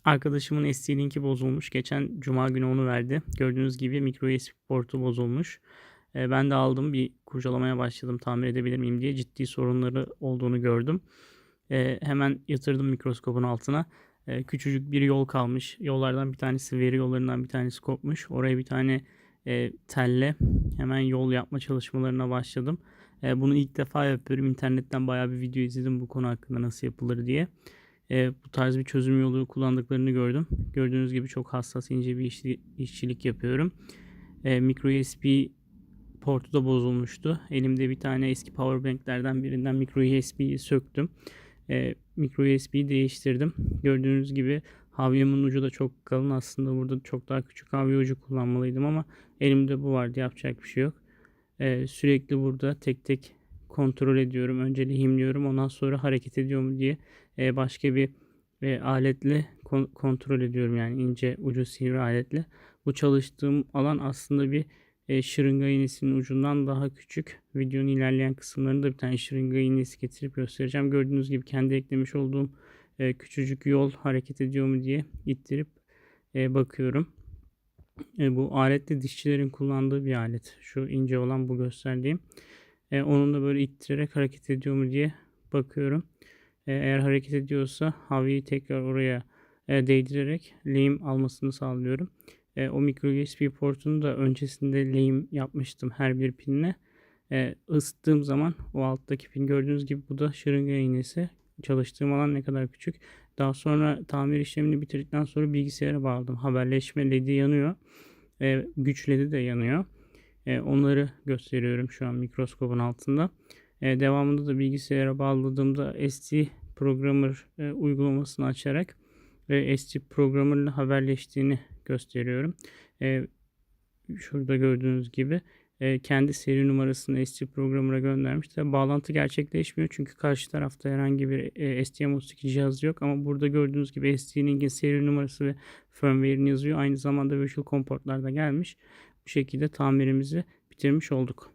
Arkadaşımın ST-Link'i bozulmuş. Geçen cuma günü onu verdi. Gördüğünüz gibi micro USB portu bozulmuş. Ben de aldım, bir kurcalamaya başladım tamir edebilir miyim diye. Ciddi sorunları olduğunu gördüm. Hemen yatırdım mikroskopun altına. Küçücük bir yol kalmış. Yollardan bir tanesi, veri yollarından bir tanesi kopmuş. Oraya bir tane telle hemen yol yapma çalışmalarına başladım. Bunu ilk defa yapıyorum. İnternetten bayağı bir video izledim bu konu hakkında nasıl yapılır diye. Bu tarz bir çözüm yolu kullandıklarını gördüm. Gördüğünüz gibi çok hassas, ince bir işçilik yapıyorum. Micro USB portu da bozulmuştu. Elimde bir tane eski powerbanklerden birinden micro USB'yi söktüm. Micro USB'yi değiştirdim. Gördüğünüz gibi havyamın ucu da çok kalın. Aslında burada çok daha küçük havya ucu kullanmalıydım ama elimde bu vardı. Yapacak bir şey yok. Sürekli burada tek tek kontrol ediyorum. Önce lehimliyorum. Ondan sonra hareket ediyor mu diye başka bir aletle kontrol ediyorum. Yani ince ucu sivri aletle. Bu çalıştığım alan aslında bir şırınga iğnesinin ucundan daha küçük. Videonun ilerleyen kısımlarında bir tane şırınga iğnesi getirip göstereceğim. Gördüğünüz gibi kendi eklemiş olduğum küçücük yol hareket ediyor mu diye ittirip bakıyorum. Bu alet de dişçilerin kullandığı bir alet. Şu ince olan, bu gösterdiğim. Onunla böyle ittirerek hareket ediyor mu diye bakıyorum. Eğer hareket ediyorsa havyayı tekrar oraya değdirerek lehim almasını sağlıyorum. O micro USB portunu da öncesinde lehim yapmıştım her bir pinine. Isıttığım zaman o alttaki pin, gördüğünüz gibi bu da şırınga iğnesi. Çalıştığım alan ne kadar küçük. Daha sonra tamir işlemini bitirdikten sonra bilgisayara bağladım. Haberleşme ledi yanıyor. Güç ledi de yanıyor. Onları gösteriyorum şu an mikroskopun altında. Devamında da bilgisayara bağladığımda ST Programmer uygulamasını açarak ST Programmer ile haberleştiğini gösteriyorum. Şurada gördüğünüz gibi kendi seri numarasını ST Programmer'a göndermiş. Tabi bağlantı gerçekleşmiyor çünkü karşı tarafta herhangi bir STM32 cihaz yok, ama burada gördüğünüz gibi ST-Link'in seri numarası ve firmware'ini yazıyor. Aynı zamanda Virtual COM portlar da gelmiş. Bu şekilde tamirimizi bitirmiş olduk.